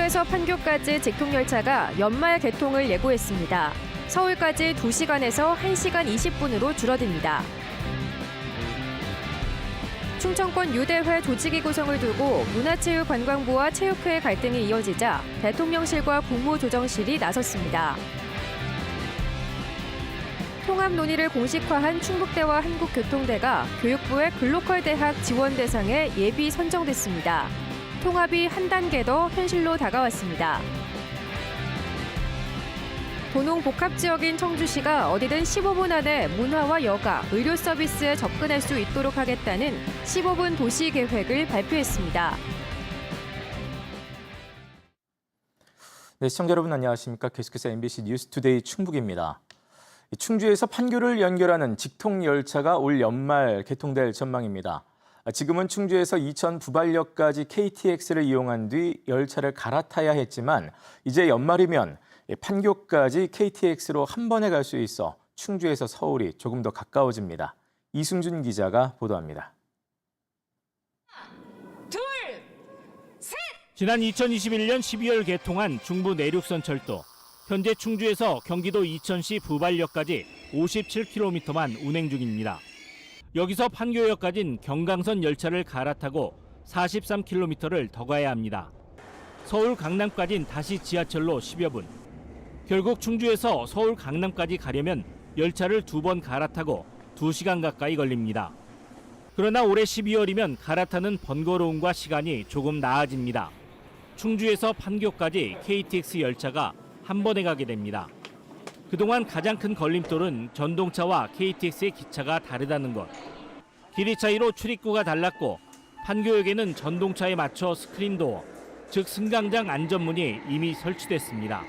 충주에서 판교까지 직통열차가 연말 개통을 예고했습니다. 서울까지 2시간에서 1시간 20분으로 줄어듭니다. 충청권 유대회 조직위 구성을 두고 문화체육관광부와 체육회 갈등이 이어지자 대통령실과 국무조정실이 나섰습니다. 통합 논의를 공식화한 충북대와 한국교통대가 교육부의 글로컬 대학 지원 대상에 예비 선정됐습니다. 통합이 한 단계 더 현실로 다가왔습니다. 도농 복합 지역인 청주시가 어디든 15분 안에 문화와 여가, 의료 서비스에 접근할 수 있도록 하겠다는 15분 도시 계획을 발표했습니다. 네, 시청자 여러분 안녕하십니까? 계속해서 MBC 뉴스투데이 충북입니다. 충주에서 판교를 연결하는 직통열차가 올 연말 개통될 전망입니다. 지금은 충주에서 이천 부발역까지 KTX를 이용한 뒤 열차를 갈아타야 했지만 이제 연말이면 판교까지 KTX로 한 번에 갈 수 있어 충주에서 서울이 조금 더 가까워집니다. 이승준 기자가 보도합니다. 둘, 셋! 지난 2021년 12월 개통한 중부 내륙선 철도. 현재 충주에서 경기도 이천시 부발역까지 57km만 운행 중입니다. 여기서 판교역까지는 경강선 열차를 갈아타고 43km를 더 가야 합니다. 서울 강남까지는 다시 지하철로 10여 분. 결국 충주에서 서울 강남까지 가려면 열차를 2번 갈아타고 2시간 가까이 걸립니다. 그러나 올해 12월이면 갈아타는 번거로움과 시간이 조금 나아집니다. 충주에서 판교까지 KTX 열차가 한 번에 가게 됩니다. 그동안 가장 큰 걸림돌은 전동차와 KTX의 기차가 다르다는 것. 길이 차이로 출입구가 달랐고 판교역에는 전동차에 맞춰 스크린도어, 즉 승강장 안전문이 이미 설치됐습니다.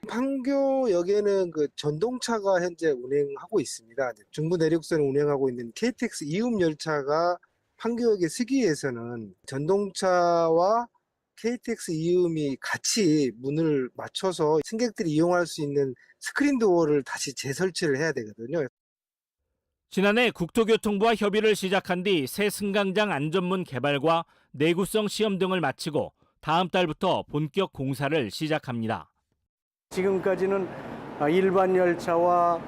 판교역에는 전동차가 현재 운행하고 있습니다. 중부 내륙선을 운행하고 있는 KTX 이음 열차가 판교역에 서기 위해서는 전동차와 KTX 이음이 같이 문을 맞춰서 승객들이 이용할 수 있는 스크린 도어를 다시 재설치를 해야 되거든요. 지난해 국토교통부와 협의를 시작한 뒤 새 승강장 안전문 개발과 내구성 시험 등을 마치고 다음 달부터 본격 공사를 시작합니다. 지금까지는 일반 열차와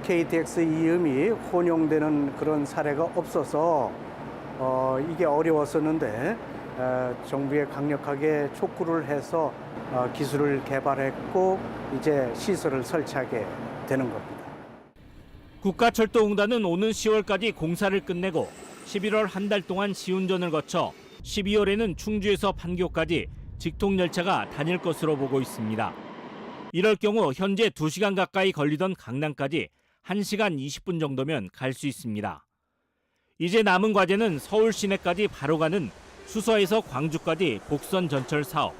KTX 이음이 혼용되는 그런 사례가 없어서 이게 어려웠었는데 정부에 강력하게 촉구를 해서 기술을 개발했고 이제 시설을 설치하게 되는 겁니다. 국가철도공단은 오는 10월까지 공사를 끝내고 11월 한 달 동안 시운전을 거쳐 12월에는 충주에서 판교까지 직통열차가 다닐 것으로 보고 있습니다. 이럴 경우 현재 2시간 가까이 걸리던 강남까지 1시간 20분 정도면 갈 수 있습니다. 이제 남은 과제는 서울 시내까지 바로 가는 수서에서 광주까지 복선 전철 사업.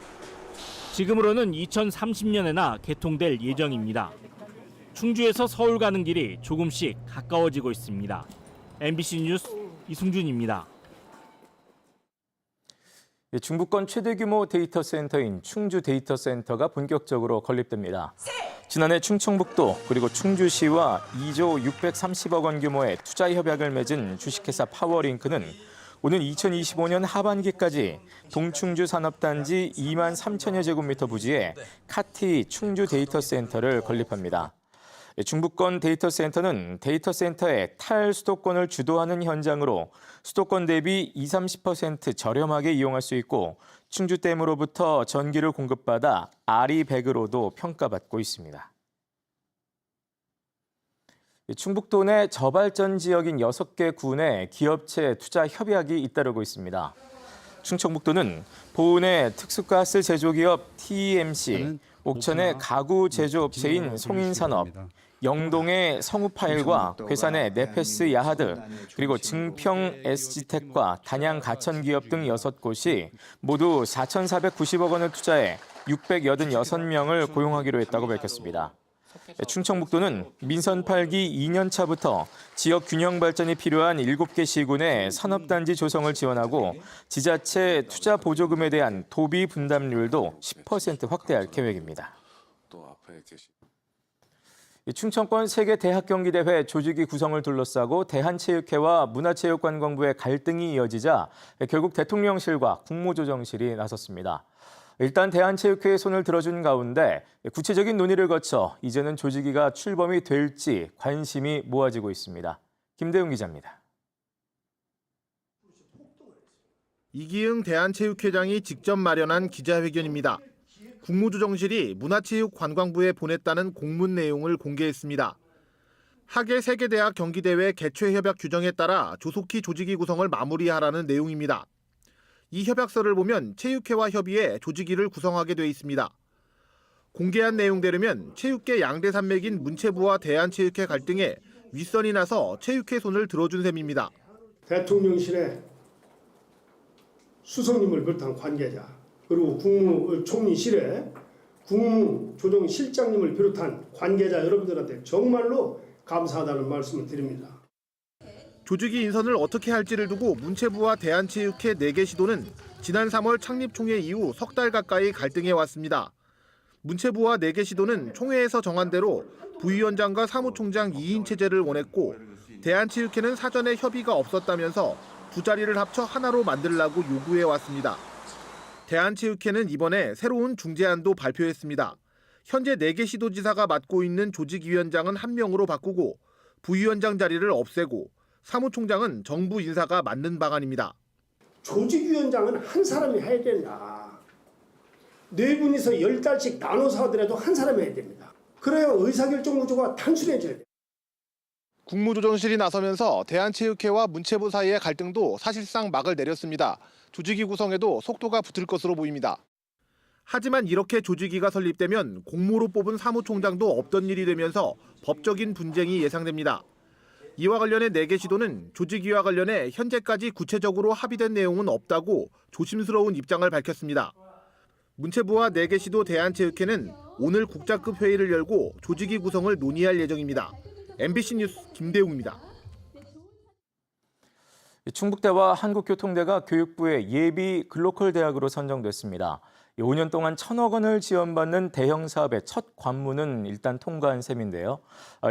지금으로는 2030년에나 개통될 예정입니다. 충주에서 서울 가는 길이 조금씩 가까워지고 있습니다. MBC 뉴스 이승준입니다. 중부권 최대 규모 데이터 센터인 충주 데이터 센터가 본격적으로 건립됩니다. 지난해 충청북도 그리고 충주시와 2조 630억 원 규모의 투자 협약을 맺은 주식회사 파워링크는 오는 2025년 하반기까지 동충주 산업단지 2만 3천여 제곱미터 부지에 카티 충주 데이터 센터를 건립합니다. 중부권 데이터 센터는 데이터 센터의 탈수도권을 주도하는 현장으로 수도권 대비 20-30% 저렴하게 이용할 수 있고 충주댐으로부터 전기를 공급받아 아리백으로도 평가받고 있습니다. 충북도 내 저발전 지역인 6개 군에 기업체 투자 협약이 잇따르고 있습니다. 충청북도는 보은의 특수가스 제조기업 TEMC, 옥천의 가구 제조업체인 송인산업, 영동의 성우파일과 괴산의 네페스 야하드, 그리고 증평 SG텍과 단양 가천기업 등 6곳이 모두 4,490억 원을 투자해 686명을 고용하기로 했다고 밝혔습니다. 충청북도는 민선 8기 2년 차부터 지역 균형 발전이 필요한 7개 시군의 산업단지 조성을 지원하고 지자체 투자 보조금에 대한 도비 분담률도 10% 확대할 계획입니다. 충청권 세계 대학 경기대회 조직위 구성을 둘러싸고 대한체육회와 문화체육관광부의 갈등이 이어지자 결국 대통령실과 국무조정실이 나섰습니다. 일단 대한체육회의 손을 들어준 가운데 구체적인 논의를 거쳐 이제는 조직위가 출범이 될지 관심이 모아지고 있습니다. 김대웅 기자입니다. 이기흥 대한체육회장이 직접 마련한 기자회견입니다. 국무조정실이 문화체육관광부에 보냈다는 공문 내용을 공개했습니다. 하계 세계대학 경기대회 개최 협약 규정에 따라 조속히 조직위 구성을 마무리하라는 내용입니다. 이 협약서를 보면 체육회와 협의해 조직위를 구성하게 돼 있습니다. 공개한 내용대로면 체육계 양대 산맥인 문체부와 대한체육회 갈등에 윗선이 나서 체육회 손을 들어준 셈입니다. 대통령실에 수석님을 비롯한 관계자, 그리고 국무총리실에 국무조정실장님을 비롯한 관계자 여러분들한테 정말로 감사하다는 말씀을 드립니다. 조직위 인선을 어떻게 할지를 두고 문체부와 대한체육회 4개 시도는 지난 3월 창립총회 이후 석 달 가까이 갈등해 왔습니다. 문체부와 4개 시도는 총회에서 정한 대로 부위원장과 사무총장 2인 체제를 원했고, 대한체육회는 사전에 협의가 없었다면서 두 자리를 합쳐 하나로 만들라고 요구해 왔습니다. 대한체육회는 이번에 새로운 중재안도 발표했습니다. 현재 4개 시도지사가 맡고 있는 조직위원장은 1명으로 바꾸고 부위원장 자리를 없애고 사무총장은 정부 인사가 맡는 방안입니다. 조직위원장은 한 사람이 해야 된다. 4분이서 10달씩 나눠서 하더라도 한 사람이 해야 됩니다. 그래야 의사결정 구조가 단순해져야 돼요. 국무조정실이 나서면서 대한체육회와 문체부 사이의 갈등도 사실상 막을 내렸습니다. 조직위 구성에도 속도가 붙을 것으로 보입니다. 하지만 이렇게 조직위가 설립되면 공모로 뽑은 사무총장도 없던 일이 되면서 법적인 분쟁이 예상됩니다. 이와 관련해 4개 시도는 조직위와 관련해 현재까지 구체적으로 합의된 내용은 없다고 조심스러운 입장을 밝혔습니다. 문체부와 4개 시도 대한체육회는 오늘 국장급 회의를 열고 조직위 구성을 논의할 예정입니다. MBC 뉴스 김대웅입니다. 충북대와 한국교통대가 교육부의 예비 글로컬 대학으로 선정됐습니다. 5년 동안 1,000억 원을 지원받는 대형 사업의 첫 관문은 일단 통과한 셈인데요.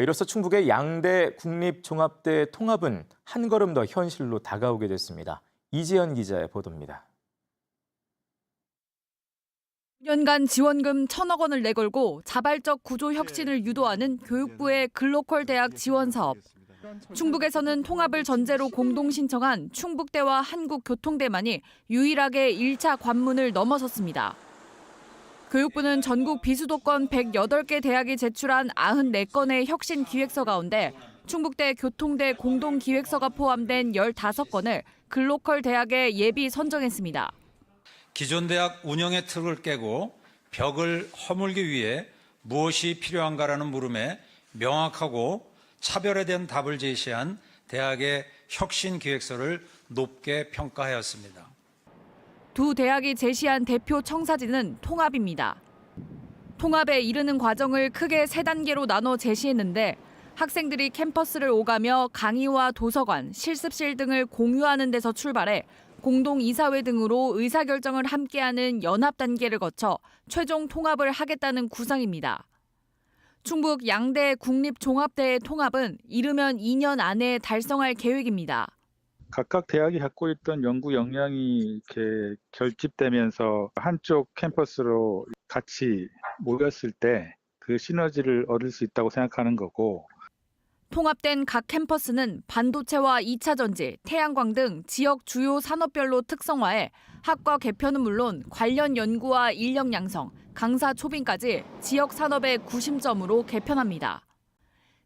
이로써 충북의 양대 국립종합대 통합은 한 걸음 더 현실로 다가오게 됐습니다. 이지연 기자의 보도입니다. 5년간 지원금 1,000억 원을 내걸고 자발적 구조 혁신을 유도하는 교육부의 글로컬 대학 지원 사업. 충북에서는 통합을 전제로 공동 신청한 충북대와 한국교통대만이 유일하게 1차 관문을 넘어섰습니다. 교육부는 전국 비수도권 108개 대학이 제출한 94건의 혁신 기획서 가운데 충북대 교통대 공동 기획서가 포함된 15건을 글로컬 대학에 예비 선정했습니다. 기존 대학 운영의 틀을 깨고 벽을 허물기 위해 무엇이 필요한가라는 물음에 명확하고 차별화된 답을 제시한 대학의 혁신 기획서를 높게 평가하였습니다. 두 대학이 제시한 대표 청사진은 통합입니다. 통합에 이르는 과정을 크게 3단계로 나눠 제시했는데 학생들이 캠퍼스를 오가며 강의와 도서관, 실습실 등을 공유하는 데서 출발해 공동이사회 등으로 의사결정을 함께하는 연합 단계를 거쳐 최종 통합을 하겠다는 구상입니다. 충북 양대 국립종합대의 통합은 이르면 2년 안에 달성할 계획입니다. 각각 대학이 갖고 있던 연구 역량이 이렇게 결집되면서 한쪽 캠퍼스로 같이 모였을 때 그 시너지를 얻을 수 있다고 생각하는 거고, 통합된 각 캠퍼스는 반도체와 2차 전지, 태양광 등 지역 주요 산업별로 특성화해 학과 개편은 물론 관련 연구와 인력 양성, 강사 초빙까지 지역 산업의 구심점으로 개편합니다.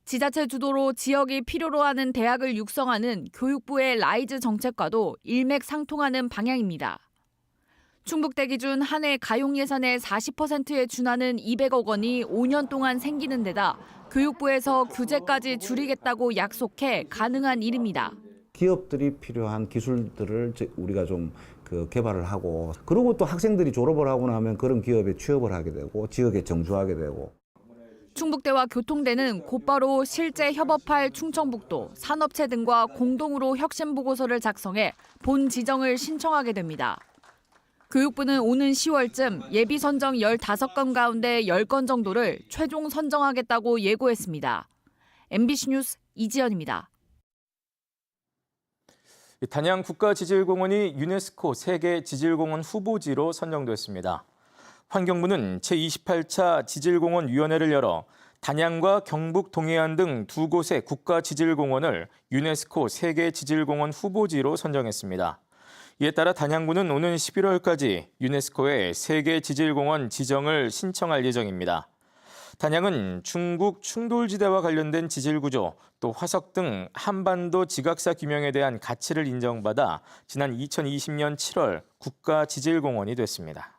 지자체 주도로 지역이 필요로 하는 대학을 육성하는 교육부의 라이즈 정책과도 일맥상통하는 방향입니다. 충북대 기준 한 해 가용 예산의 40%에 준하는 200억 원이 5년 동안 생기는 데다 교육부에서 규제까지 줄이겠다고 약속해 가능한 일입니다. 기업들이 필요한 기술들을 우리가 좀 개발을 하고, 그리고 또 학생들이 졸업을 하고 나면 그런 기업에 취업을 하게 되고 지역에 정주하게 되고. 충북대와 교통대는 곧바로 실제 협업할 충청북도, 산업체 등과 공동으로 혁신 보고서를 작성해 본 지정을 신청하게 됩니다. 교육부는 오는 10월쯤 예비 선정 15건 가운데 10건 정도를 최종 선정하겠다고 예고했습니다. MBC 뉴스 이지연입니다. 단양 국가지질공원이 유네스코 세계 지질공원 후보지로 선정됐습니다. 환경부는 제28차 지질공원위원회를 열어 단양과 경북 동해안 등 두 곳의 국가지질공원을 유네스코 세계 지질공원 후보지로 선정했습니다. 이에 따라 단양구는 오는 11월까지 유네스코에 세계 지질공원 지정을 신청할 예정입니다. 단양은 중국 충돌지대와 관련된 지질구조, 또 화석 등 한반도 지각사 규명에 대한 가치를 인정받아 지난 2020년 7월 국가지질공원이 됐습니다.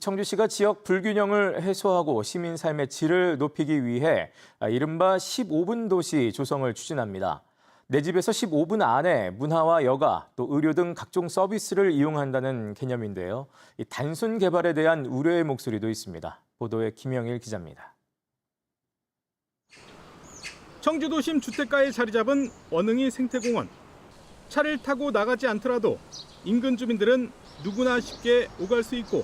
청주시가 지역 불균형을 해소하고 시민 삶의 질을 높이기 위해 이른바 15분 도시 조성을 추진합니다. 내 집에서 15분 안에 문화와 여가, 또 의료 등 각종 서비스를 이용한다는 개념인데요. 이 단순 개발에 대한 우려의 목소리도 있습니다. 보도에 김영일 기자입니다. 청주 도심 주택가에 자리 잡은 원흥이 생태공원. 차를 타고 나가지 않더라도 인근 주민들은 누구나 쉽게 오갈 수 있고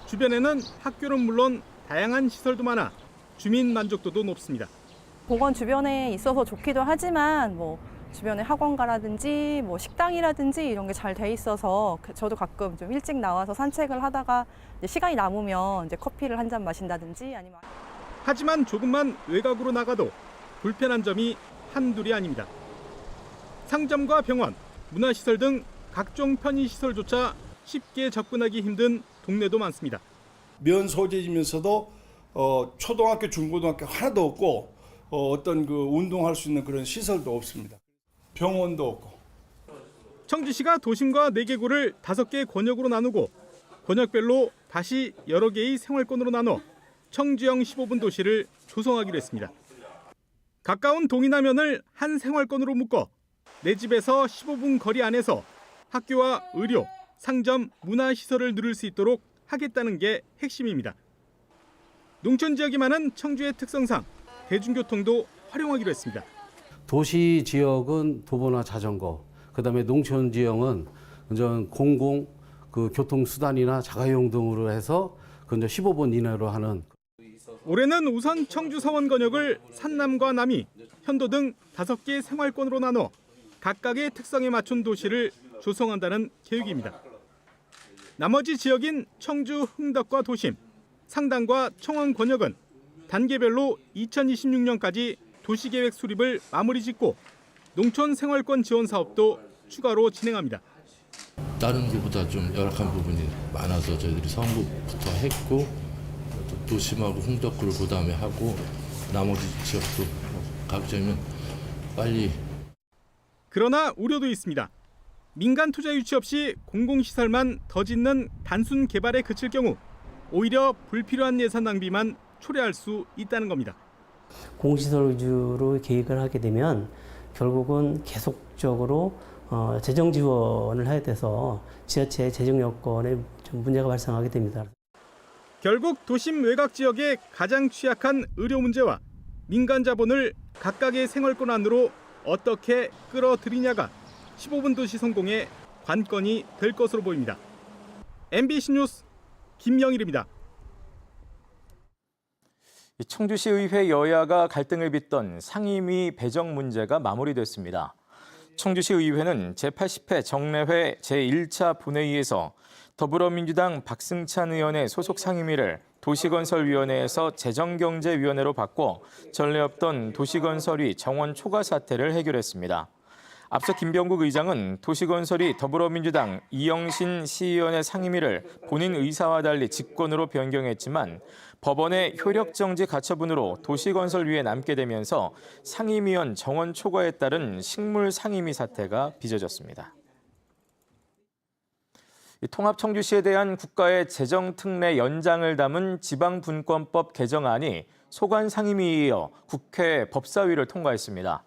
주변에는 학교는 물론 다양한 시설도 많아 주민 만족도도 높습니다. 공원 주변에 있어서 좋기도 하지만 주변에 학원가라든지 식당이라든지 이런 게 잘 돼 있어서 저도 가끔 좀 일찍 나와서 산책을 하다가 시간이 남으면 이제 커피를 한 잔 마신다든지 아니면. 하지만 조금만 외곽으로 나가도 불편한 점이 한둘이 아닙니다. 상점과 병원, 문화시설 등 각종 편의시설조차 쉽게 접근하기 힘든 동네도 많습니다. 면 소재이면서도 초등학교, 중고등학교 하나도 없고 어떤 운동할 수 있는 그런 시설도 없습니다. 병원도 없고. 청주시가 도심과 4개구를 5개 권역으로 나누고 권역별로 다시 여러 개의 생활권으로 나눠 청주형 15분 도시를 조성하기로 했습니다. 가까운 동이나면을 한 생활권으로 묶어 내 집에서 15분 거리 안에서 학교와 의료, 상점, 문화시설을 누릴 수 있도록 하겠다는 게 핵심입니다. 농촌 지역이 많은 청주의 특성상 대중교통도 활용하기로 했습니다. 도시 지역은 도보나 자전거, 그다음에 농촌 지역은 공공 교통수단이나 자가용 등으로 해서 15분 이내로 하는. 올해는 우선 청주 서원권역을 산남과 남이, 현도 등 5개 생활권으로 나눠 각각의 특성에 맞춘 도시를 조성한다는 계획입니다. 나머지 지역인 청주 흥덕과 도심, 상당과 청원 권역은 단계별로 2026년까지 도시계획 수립을 마무리 짓고 농촌 생활권 지원 사업도 추가로 진행합니다. 다른 것보다 좀 열악한 부분이 많아서 저희들이 성북부터 했고 또 도심하고 흥덕구를 그다음에 하고 나머지 지역도 각점이면 빨리. 그러나 우려도 있습니다. 민간 투자 유치 없이 공공시설만 더 짓는 단순 개발에 그칠 경우 오히려 불필요한 예산 낭비만 초래할 수 있다는 겁니다. 공시설 위주로 계획을 하게 되면 결국은 계속적으로 재정 지원을 해야 돼서 지자체 재정 여건에 좀 문제가 발생하게 됩니다. 결국 도심 외곽 지역의 가장 취약한 의료 문제와 민간 자본을 각각의 생활권 안으로 어떻게 끌어들이냐가 15분 도시 성공의 관건이 될 것으로 보입니다. MBC 뉴스 김영일입니다. 청주시 의회 여야가 갈등을 빚던 상임위 배정 문제가 마무리됐습니다. 청주시 의회는 제80회 정례회 제1차 본회의에서 더불어민주당 박승찬 의원의 소속 상임위를 도시건설위원회에서 재정경제위원회로 바꿔 전례 없던 도시건설위 정원 초과 사태를 해결했습니다. 앞서 김병국 의장은 도시건설이 더불어민주당 이영신 시의원의 상임위를 본인 의사와 달리 직권으로 변경했지만 법원의 효력정지 가처분으로 도시건설위에 남게 되면서 상임위원 정원 초과에 따른 식물 상임위 사태가 빚어졌습니다. 통합청주시에 대한 국가의 재정특례 연장을 담은 지방분권법 개정안이 소관상임위에 이어 국회 법사위를 통과했습니다.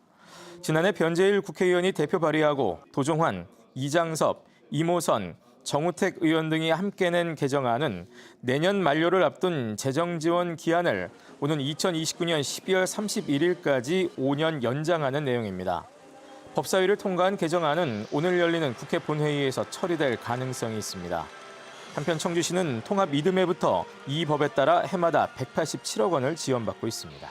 지난해 변재일 국회의원이 대표 발의하고 도종환, 이장섭, 이모선, 정우택 의원 등이 함께 낸 개정안은 내년 만료를 앞둔 재정지원 기한을 오는 2029년 12월 31일까지 5년 연장하는 내용입니다. 법사위를 통과한 개정안은 오늘 열리는 국회 본회의에서 처리될 가능성이 있습니다. 한편 청주시는 통합 이듬해부터 이 법에 따라 해마다 187억 원을 지원받고 있습니다.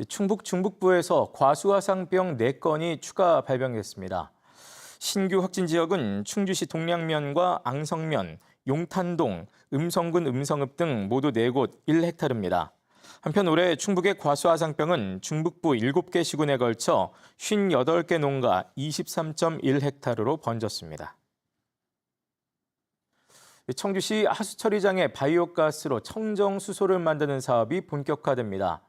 충북 중북부에서 과수화상병 4건이 추가 발병됐습니다. 신규 확진 지역은 충주시 동량면과 앙성면, 용탄동, 음성군 음성읍 등 모두 4곳 1헥타르입니다. 한편 올해 충북의 과수화상병은 중북부 7개 시군에 걸쳐 58개 농가 23.1헥타르로 번졌습니다. 청주시 하수처리장의 바이오가스로 청정수소를 만드는 사업이 본격화됩니다.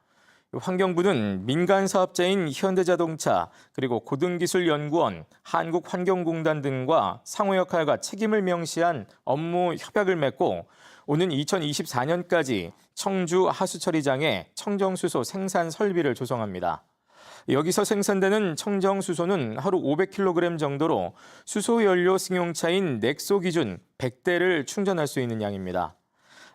환경부는 민간 사업자인 현대자동차, 그리고 고등기술연구원, 한국환경공단 등과 상호 역할과 책임을 명시한 업무 협약을 맺고 오는 2024년까지 청주 하수처리장에 청정수소 생산 설비를 조성합니다. 여기서 생산되는 청정수소는 하루 500kg 정도로 수소연료 승용차인 넥소 기준 100대를 충전할 수 있는 양입니다.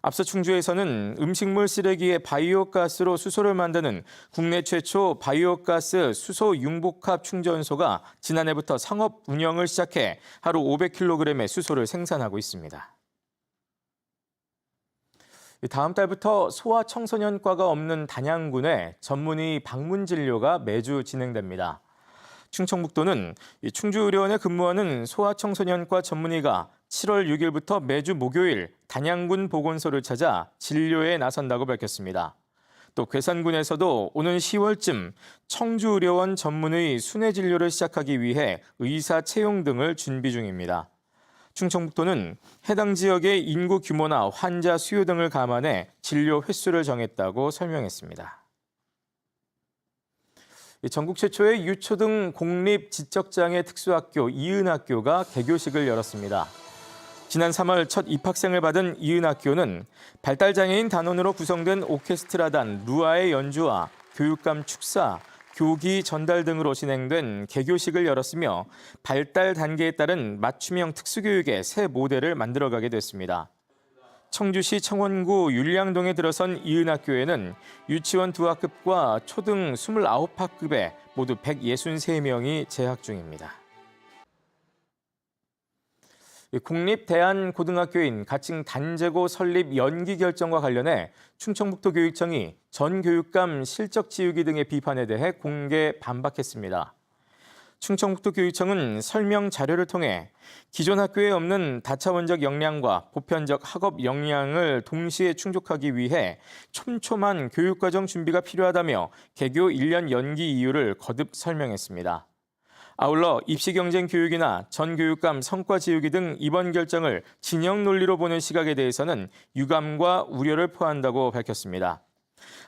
앞서 충주에서는 음식물 쓰레기에 바이오가스로 수소를 만드는 국내 최초 바이오가스 수소 융복합 충전소가 지난해부터 상업 운영을 시작해 하루 500kg의 수소를 생산하고 있습니다. 다음 달부터 소아청소년과가 없는 단양군에 전문의 방문 진료가 매주 진행됩니다. 충청북도는 충주의료원에 근무하는 소아청소년과 전문의가 7월 6일부터 매주 목요일 단양군 보건소를 찾아 진료에 나선다고 밝혔습니다. 또 괴산군에서도 오는 10월쯤 청주의료원 전문의 순회 진료를 시작하기 위해 의사 채용 등을 준비 중입니다. 충청북도는 해당 지역의 인구 규모나 환자 수요 등을 감안해 진료 횟수를 정했다고 설명했습니다. 전국 최초의 유초등 공립지적장애 특수학교 이은학교가 개교식을 열었습니다. 지난 3월 첫 입학생을 받은 이은학교는 발달장애인 단원으로 구성된 오케스트라단 루아의 연주와 교육감 축사, 교기 전달 등으로 진행된 개교식을 열었으며 발달 단계에 따른 맞춤형 특수교육의 새 모델을 만들어가게 됐습니다. 청주시 청원구 율량동에 들어선 이은학교에는 유치원 2학급과 초등 29학급에 모두 163명이 재학 중입니다. 국립대한고등학교인 가칭 단재고 설립 연기 결정과 관련해 충청북도 교육청이 전 교육감 실적 지우기 등의 비판에 대해 공개 반박했습니다. 충청북도 교육청은 설명 자료를 통해 기존 학교에 없는 다차원적 역량과 보편적 학업 역량을 동시에 충족하기 위해 촘촘한 교육과정 준비가 필요하다며 개교 1년 연기 이유를 거듭 설명했습니다. 아울러 입시경쟁 교육이나 전 교육감 성과 지우기 등 이번 결정을 진영 논리로 보는 시각에 대해서는 유감과 우려를 표한다고 밝혔습니다.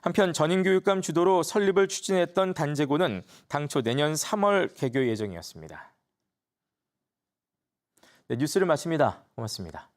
한편 전임 교육감 주도로 설립을 추진했던 단재고는 당초 내년 3월 개교 예정이었습니다. 네, 뉴스를 마칩니다. 고맙습니다.